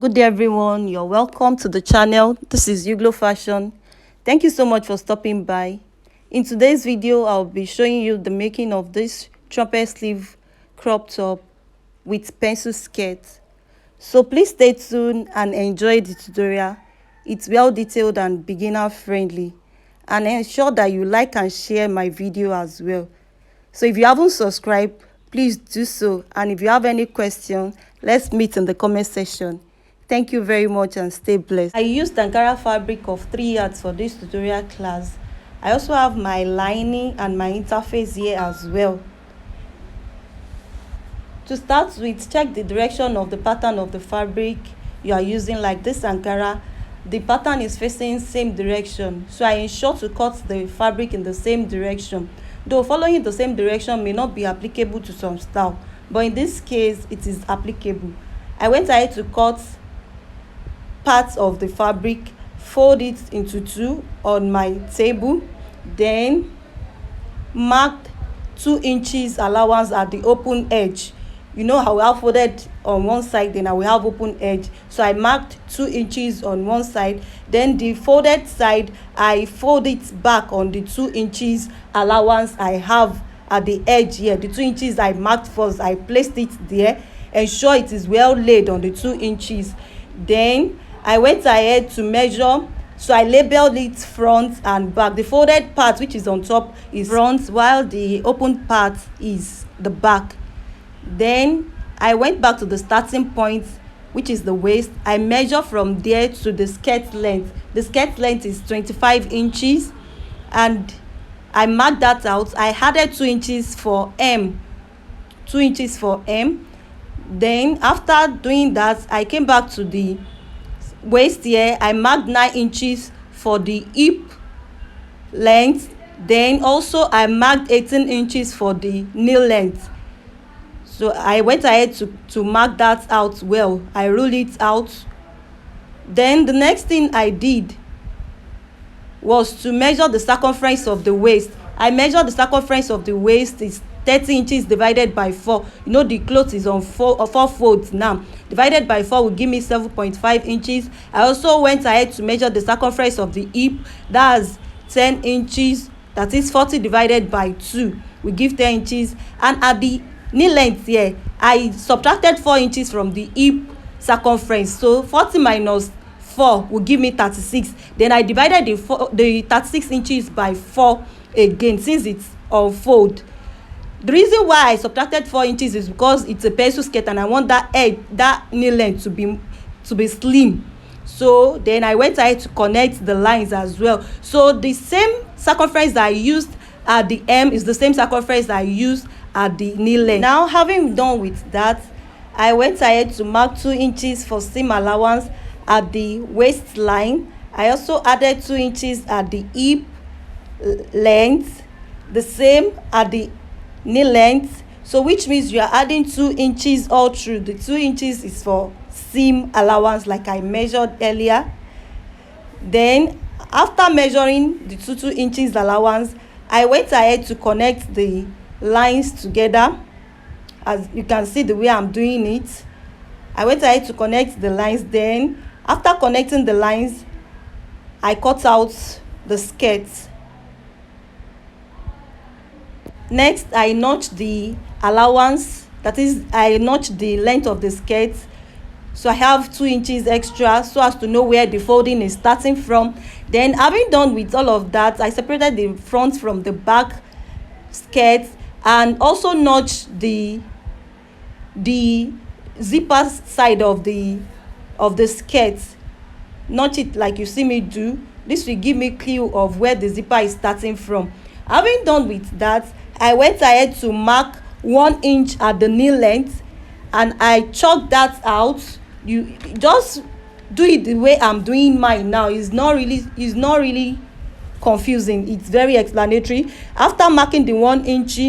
Good day, everyone. You're welcome to the channel. This is Yuglo Fashion. Thank you so much for stopping by. In today's video, I'll be showing you the making of this trumpet sleeve crop top with pencil skirt. So please stay tuned and enjoy the tutorial. It's well detailed and beginner friendly. And ensure that you like and share my video as well. So if you haven't subscribed, please do so. And if you have any questions, let's meet in the comment section. Thank you very much and stay blessed. I used Ankara fabric of 3 yards for this tutorial class. I also have my lining and my interface here as well. To start with, check the direction of the pattern of the fabric you are using. Like this Ankara, the pattern is facing same direction, so I ensure to cut the fabric in the same direction. Though following the same direction may not be applicable to some style, but in this case it is applicable. I went ahead to cut parts of the fabric, fold it into 2 on my table, then marked 2 inches allowance at the open edge. You know how we have folded on one side, then I will have open edge, so I marked 2 inches on one side, then the folded side I fold it back on the 2 inches allowance I have at the edge here. The 2 inches I marked first, I placed it there, ensure it is well laid on the 2 inches. Then I went ahead to measure, so I labeled it front and back. The folded part which is on top is front, while the open part is the back. Then I went back to the starting point, which is the waist. I measure from there to the skirt length. The skirt length is 25 inches and I marked that out. I added 2 inches for M. 2 inches for M. Then after doing that, I came back to the waist here. I marked 9 inches for the hip length. Then also I marked 18 inches for the knee length. So I went ahead to mark that out well. I ruled it out. Then the next thing I did was to measure the circumference of the waist. I measured the circumference of the waist is 30 inches divided by 4. You know the cloth is on 4 folds now. Divided by 4 will give me 7.5 inches. I also went ahead to measure the circumference of the hip. That's 10 inches. That is 40 divided by 2 will give 10 inches. And at the knee length here, I subtracted 4 inches from the hip circumference. So 40 minus 4 will give me 36. Then I divided the 36 inches by 4 again, since it's on fold. The reason why I subtracted 4 inches is because it's a pencil skirt and I want that knee length to be slim. So then I went ahead to connect the lines as well. So the same circumference that I used at the M is the same circumference I used at the knee length. Now, having done with that, I went ahead to mark 2 inches for seam allowance at the waistline. I also added 2 inches at the hip length, the same at the knee length. So which means you are adding 2 inches all through. The 2 inches is for seam allowance like I measured earlier. Then after measuring the 2 inches allowance, I went ahead to connect the lines together. As you can see the way I'm doing it, I went ahead to connect the lines. Then after connecting the lines, I cut out the skirt. Next, I notched the allowance, that is, I notched the length of the skirt, so I have 2 inches extra so as to know where the folding is starting from. Then having done with all of that, I separated the front from the back skirt and also notched the zipper side of the skirt. Notch it like you see me do. This will give me clue of where the zipper is starting from. Having done with that, I went ahead to mark 1 inch at the knee length and I chalked that out. You just do it the way I'm doing mine now. It's not really confusing. It's very explanatory. After marking the 1 inch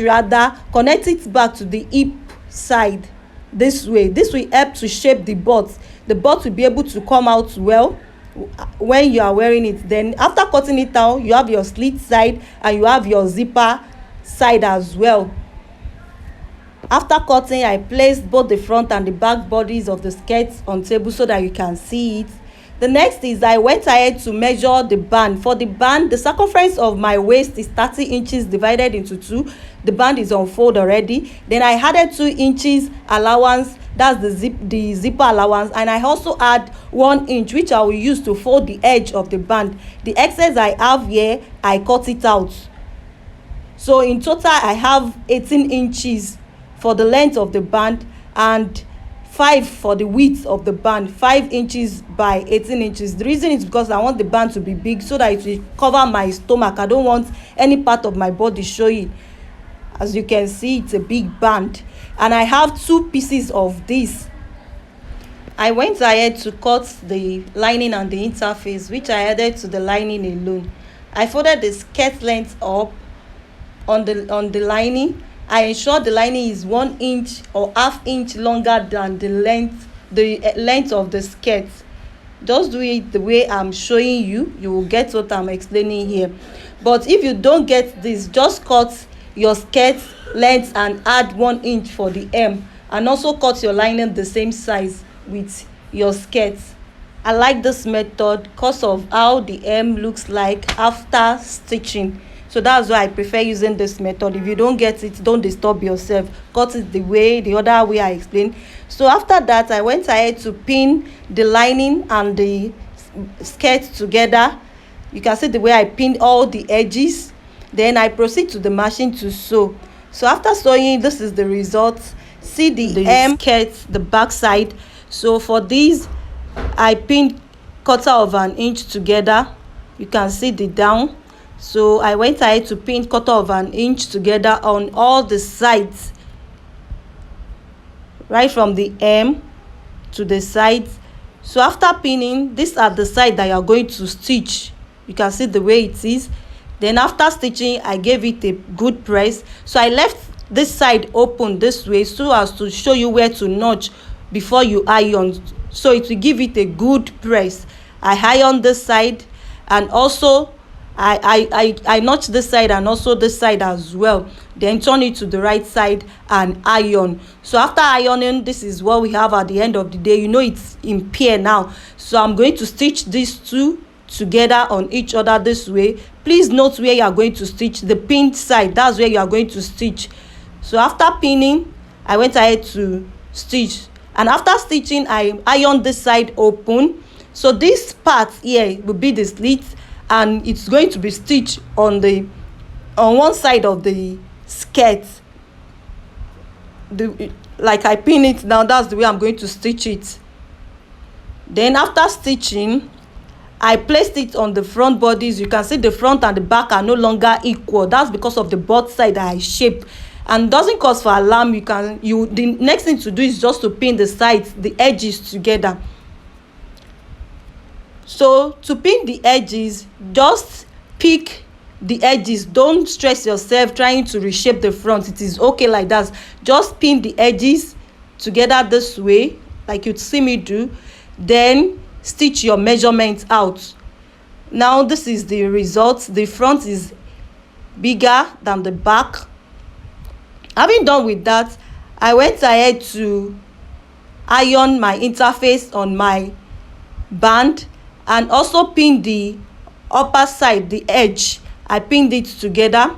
rather, connect it back to the hip side this way. This will help to shape the butt. The butt will be able to come out well when you are wearing it. Then after cutting it down, you have your slit side and you have your zipper side as well. After cutting, I placed both the front and the back bodies of the skirt on table so that you can see it. The next is I went ahead to measure the band. For the band, the circumference of my waist is 30 inches divided into 2. The band is on fold already. Then I added 2 inches allowance, that's the zipper allowance, and I also add 1 inch which I will use to fold the edge of the band. The excess I have here, I cut it out. So in total I have 18 inches for the length of the band and 5 for the width of the band, 5 inches by 18 inches. The reason is because I want the band to be big so that it will cover my stomach. I don't want any part of my body showing. As you can see, it's a big band, and I have 2 pieces of this. I went ahead to cut the lining and the interface, which I added to the lining alone. I folded the skirt length up on the lining. I ensure the lining is 1 inch or half inch longer than the length of the skirt. Just do it the way I'm showing you. You will get what I'm explaining here. But if you don't get this, just cut your skirt length and add 1 inch for the hem, and also cut your lining the same size with your skirt. I like this method because of how the hem looks like after stitching. So that's why I prefer using this method. If you don't get it, don't disturb yourself. Cut it the other way I explained. So after that, I went ahead to pin the lining and the skirt together. You can see the way I pinned all the edges. Then I proceed to the machine to sew. So after sewing, this is the result. See the hem skirt, the back side. So for these, I pinned 1/4 inch together. You can see the down. So I went ahead to pin 1/4 inch together on all the sides, right from the hem to the sides. So after pinning, these are the side that you are going to stitch. You can see the way it is. Then after stitching, I gave it a good press. So I left this side open this way so as to show you where to notch before you iron, so it will give it a good press. I iron this side, and also I notch this side and also this side as well. Then turn it to the right side and iron. So after ironing, this is what we have at the end of the day. You know it's in pair now. So I'm going to stitch these two together on each other this way. Please note where you are going to stitch. The pinned side, that's where you are going to stitch. So after pinning, I went ahead to stitch, and after stitching, I ironed this side open. So this part here will be the slit, and it's going to be stitched on one side of the skirt. Like I pin it now, that's the way I'm going to stitch it. Then after stitching, I placed it on the front bodies. You can see the front and the back are no longer equal. That's because of the both side that I shaped, and doesn't cause for alarm. The next thing to do is just to pin the sides, the edges together. So to pin the edges, just pick the edges. Don't stress yourself trying to reshape the front. It is okay like that. Just pin the edges together this way, like you'd see me do. Then stitch your measurements out. Now this is the result. The front is bigger than the back. Having done with that, I went ahead to iron my interface on my band, and also pin the upper side, the edge. I pinned it together,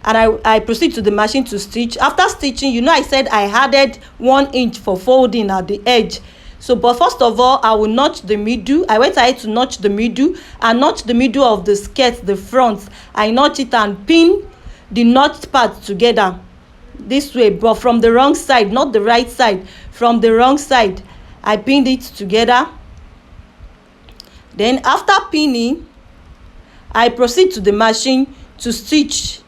and I proceed to the machine to stitch. After stitching, you know I said I added 1 inch for folding at the edge. So but first of all, I will notch the middle. I went ahead to notch the middle and notch the middle of the skirt, the front. I notch it and pin the notched part together this way, but from the wrong side, not the right side, from the wrong side. I pinned it together. Then after pinning, I proceed to the machine to stitch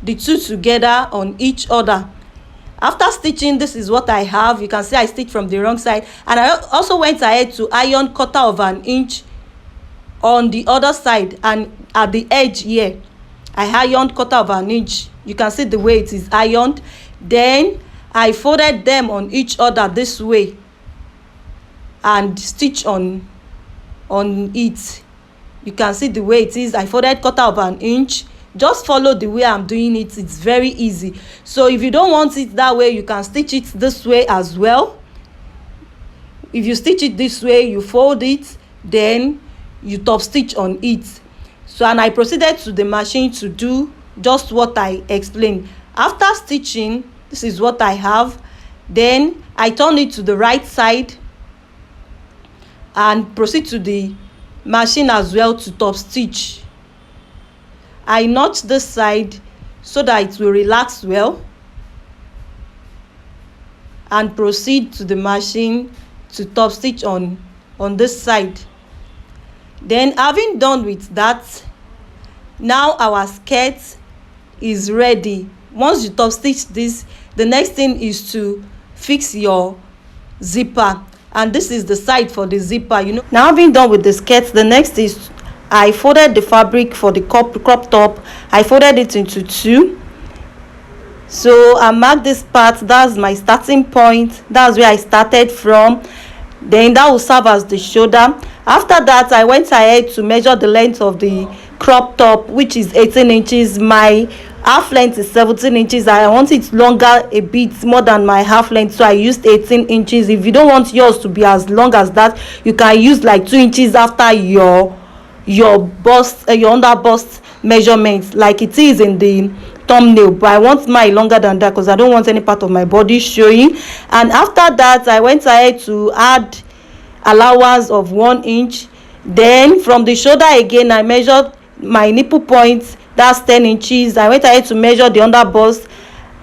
the two together on each other. After stitching, this is what I have. You can see I stitched from the wrong side, and I also went ahead to iron 1/4 inch on the other side, and at the edge here I ironed 1/4 inch. You can see the way it is ironed. Then I folded them on each other this way and stitch on it. You can see the way it is. I folded 1/4 inch, Just follow the way I'm doing it. It's very easy. So if you don't want it that way, you can stitch it this way as well. If you stitch it this way, you fold it, then you top stitch on it. So, and I proceeded to the machine to do just what I explained. After stitching, this is what I have. Then I turn it to the right side and proceed to the machine as well to top stitch. I notch this side so that it will relax well, and proceed to the machine to top stitch on this side. Then, having done with that, now our skirt is ready. Once you top stitch this, the next thing is to fix your zipper, and this is the side for the zipper. Now, having done with the skirt, the next is I folded the fabric for the crop top. I folded it into two. So I marked this part. That's my starting point. That's where I started from. Then that will serve as the shoulder. After that, I went ahead to measure the length of the crop top, which is 18 inches. My half length is 17 inches. I want it longer, a bit more than my half length, so I used 18 inches. If you don't want yours to be as long as that, you can use like 2 inches after your bust, your under bust measurements, like it is in the thumbnail. But I want mine longer than that because I don't want any part of my body showing. And after that, I went ahead to add allowance of 1 inch. Then from the shoulder again, I measured my nipple points. That's 10 inches. I went ahead to measure the under bust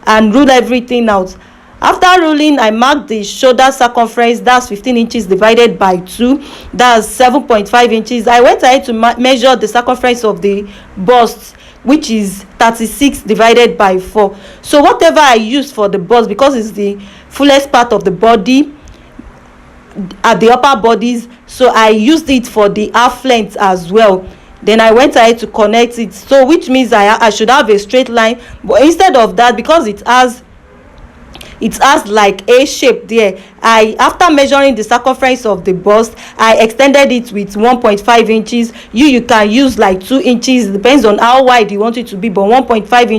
and rule everything out. After ruling, I marked the shoulder circumference. That's 15 inches divided by 2. That's 7.5 inches. I went ahead to measure the circumference of the bust, which is 36 divided by 4. So whatever I use for the bust, because it's the fullest part of the body at the upper bodies, so I used it for the half length as well. Then I went ahead to connect it, so which means I should have a straight line, but instead of that, because it has like a shape there, after measuring the circumference of the bust, I extended it with 1.5 inches. You can use like 2 inches, depends on how wide you want it to be, but 1.5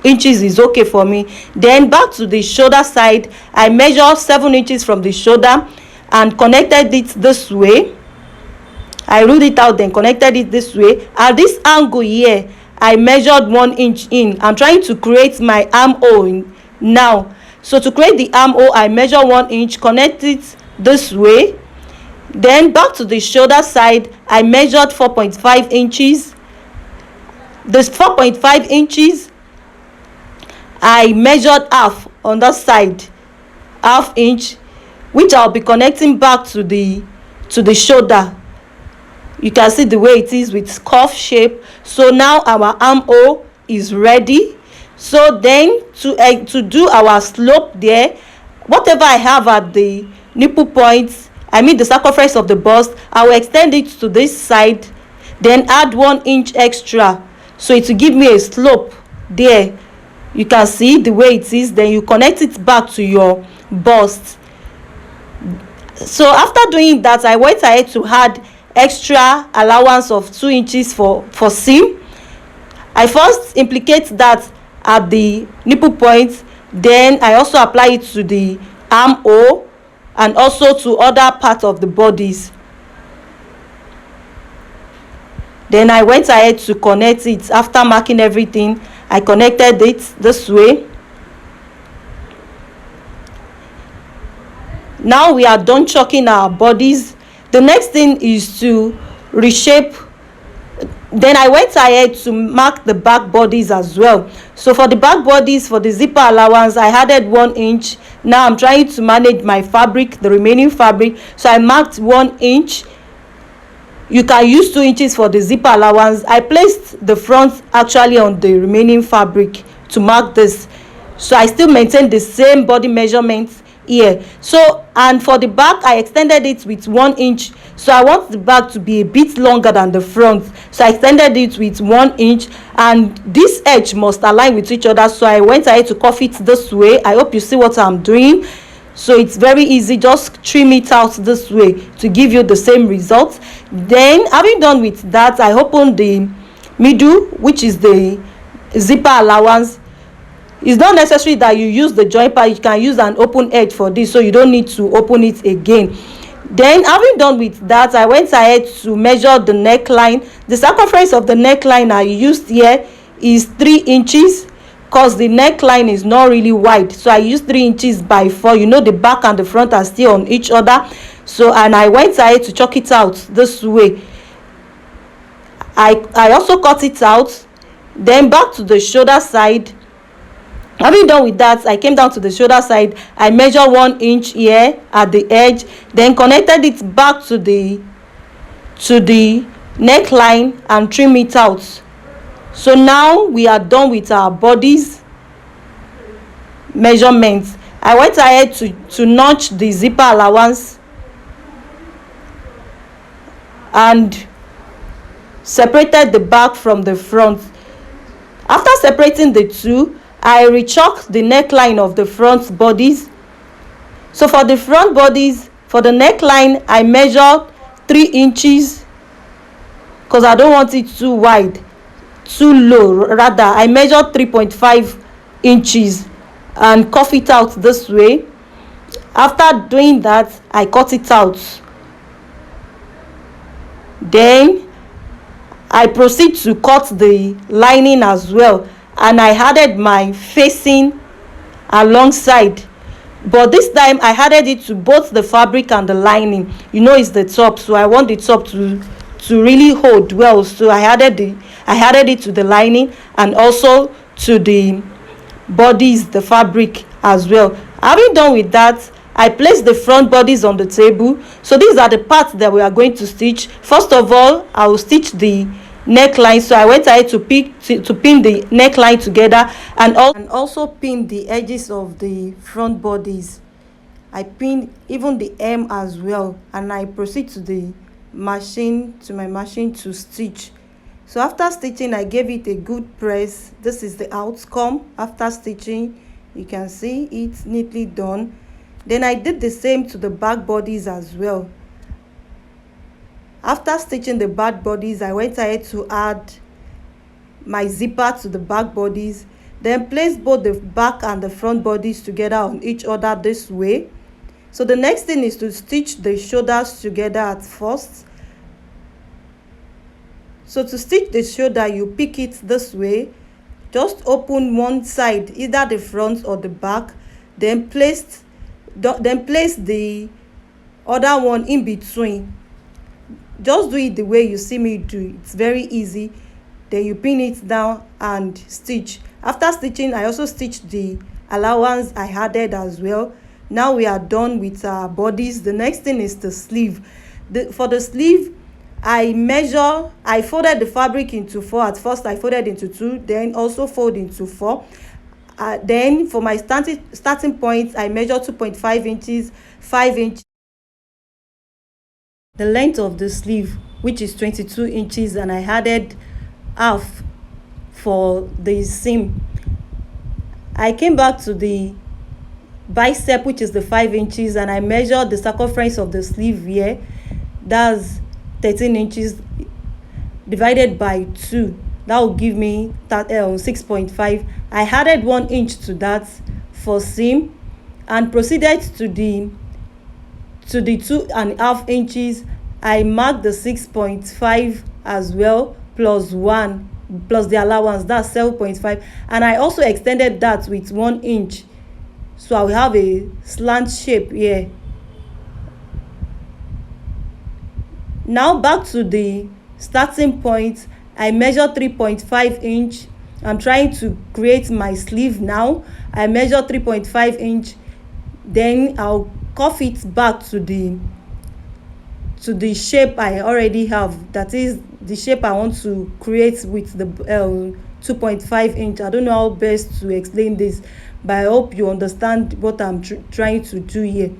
inches is okay for me. Then back to the shoulder side, I measured 7 inches from the shoulder and connected it this way. I ruled it out, then connected it this way. At this angle here, I measured 1 inch in. I'm trying to create my armhole now. So to create the armhole, I measure 1 inch, connect it this way. Then back to the shoulder side, I measured 4.5 inches. This 4.5 inches, I measured half on that side, half inch, which I'll be connecting back to the shoulder. You can see the way it is with cuff shape. So now our armhole is ready. So then to do our slope there, whatever I have at the nipple points, I mean the circumference of the bust, I will extend it to this side, then add 1 inch extra, so it will give me a slope there. You can see the way it is. Then you connect it back to your bust. So after doing that, I went ahead to add extra allowance of 2 inches for seam. I first implicate that at the nipple point, then I also apply it to the armhole and also to other parts of the bodies. Then I went ahead to connect it. After marking everything, I connected it this way. Now we are done chalking our bodies. The next thing is to reshape. Then I went ahead to mark the back bodies as well. So for the back bodies, for the zipper allowance, I added 1 inch. Now I'm trying to manage my fabric, the remaining fabric, so I marked 1 inch. You can use 2 inches for the zipper allowance. I placed the front actually on the remaining fabric to mark this, so I still maintain the same body measurements here. So, and for the back, I extended it with 1 inch. So I want the back to be a bit longer than the front, so I extended it with 1 inch, and this edge must align with each other. So I went ahead to cuff it this way. I hope you see what I'm doing. So it's very easy, just trim it out this way to give you the same result. Then having done with that, I opened the middle, which is the zipper allowance. It's not necessary that you use the joint part. You can use an open edge for this, so you don't need to open it again. Then, having done with that, I went ahead to measure the neckline. The circumference of the neckline I used here is 3 inches, because the neckline is not really wide, so I used 3 inches by 4. The back and the front are still on each other, so, and I went ahead to chalk it out this way. I also cut it out. Then back to the shoulder side. Having done with that, I came down to the shoulder side. I measure 1 inch here at the edge, then connected it back to the neckline and trim it out. So now we are done with our bodies measurements. I went ahead to notch the zipper allowance and separated the back from the front. After separating the two, I rechalked the neckline of the front bodies. So for the front bodies, for the neckline, I measured 3 inches, because I don't want it too wide, too low. Rather, I measured 3.5 inches and cuff it out this way. After doing that, I cut it out. Then I proceed to cut the lining as well, and I added my facing alongside, but this time I added it to both the fabric and the lining. It's the top, so I want the top to really hold well, so I added it to the lining and also to the bodies, the fabric as well. Having done with that, I placed the front bodies on the table. So these are the parts that we are going to stitch. First of all, I will stitch the neckline, so I went ahead to pin the neckline together and also pin the edges of the front bodies. I pinned even the hem as well, and I proceed to my machine to stitch. So after stitching, I gave it a good press. This is the outcome after stitching. You can see it's neatly done. Then I did the same to the back bodies as well. After stitching the back bodies, I went ahead to add my zipper to the back bodies, then place both the back and the front bodies together on each other this way. So the next thing is to stitch the shoulders together at first. So to stitch the shoulder, you pick it this way. Just open one side, either the front or the back, then place the other one in between. Just do it the way you see me do. It's very easy. Then you pin it down and stitch. After stitching, I also stitched the allowance I added as well. Now we are done with our bodies. The next thing is the sleeve. For the sleeve, I folded the fabric into 4. At first I folded into 2, then also fold into 4. Then for my starting point, I measured 2.5 inches, 5 inches. The length of the sleeve, which is 22 inches, and I added half for the seam. I came back to the bicep, which is the 5 inches, and I measured the circumference of the sleeve here. That's 13 inches divided by 2. That will give me 6.5. I added 1 inch to that for seam and proceeded to the 2.5 inches. I marked the 6.5 as well, plus 1 plus the allowance, that's 7.5, and I also extended that with 1 inch, so I will have a slant shape here. Now back to the starting point, I measure 3.5 inch. I'm trying to create my sleeve now. I measure 3.5 inch, then I'll cuff it back to the shape I already have. That is the shape I want to create with the 2.5 inch. I don't know how best to explain this, but I hope you understand what I'm trying to do here.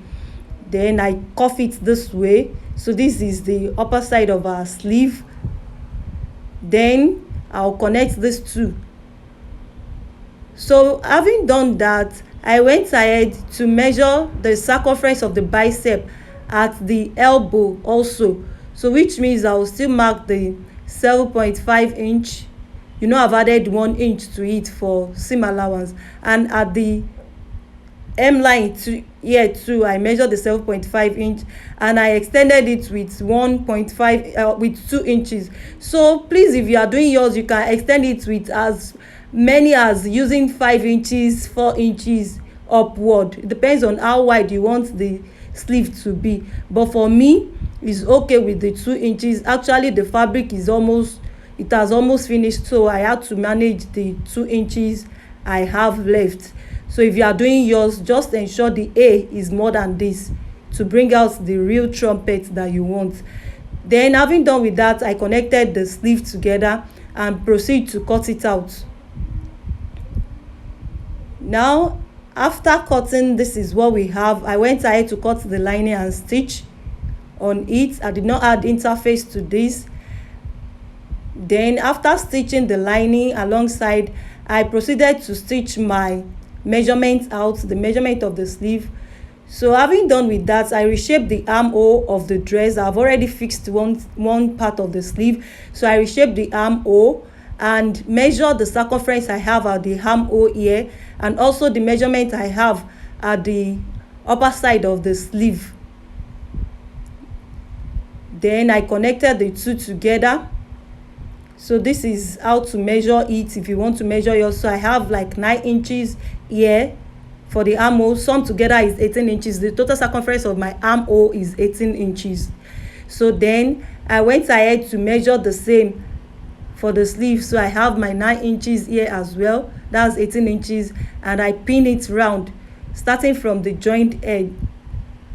Then I cuff it this way. So this is the upper side of our sleeve. Then I'll connect these two. So having done that, I went ahead to measure the circumference of the bicep at the elbow also, so which means I will still mark the 7.5 inch I've added 1 inch to it for seam allowance. And at the M line here too, I measured the 7.5 inch, and I extended it with 1.5 with 2 inches. So please, if you are doing yours, you can extend it with as many as using 5 inches, 4 inches upward. It depends on how wide you want the sleeve to be, but for me it's okay with the 2 inches. Actually, the fabric has almost finished, so I had to manage the 2 inches I have left. So if you are doing yours, just ensure the A is more than this to bring out the real trumpet that you want. Then, having done with that, I connected the sleeve together and proceed to cut it out. Now, after cutting, this is what we have. I went ahead to cut the lining and stitch on it. I did not add interface to this. Then, after stitching the lining alongside, I proceeded to stitch my measurement out, the measurement of the sleeve. So having done with that, I reshaped the armhole of the dress. I've already fixed one part of the sleeve, so I reshaped the armhole and measured the circumference I have at the armhole here, and also the measurement I have at the upper side of the sleeve. Then I connected the two together. So this is how to measure it if you want to measure yours. So I have like 9 inches here for the armhole. Sum together is 18 inches. The total circumference of my armhole is 18 inches. So then I went ahead to measure the same for the sleeve. So I have my 9 inches here as well. That's 18 inches. And I pin it round, starting from the joined edge.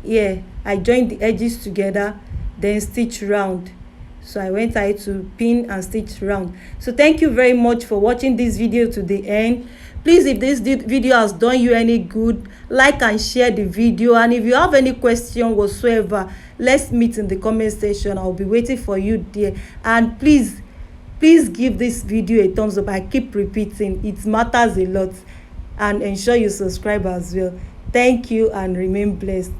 Here, I joined the edges together, then stitch round. So I went ahead to pin and stitch round. So thank you very much for watching this video to the end. Please, if this video has done you any good, like and share the video. And if you have any question whatsoever, let's meet in the comment section. I'll be waiting for you there. And please give this video a thumbs up. I keep repeating, it matters a lot. And ensure you subscribe as well. Thank you and remain blessed.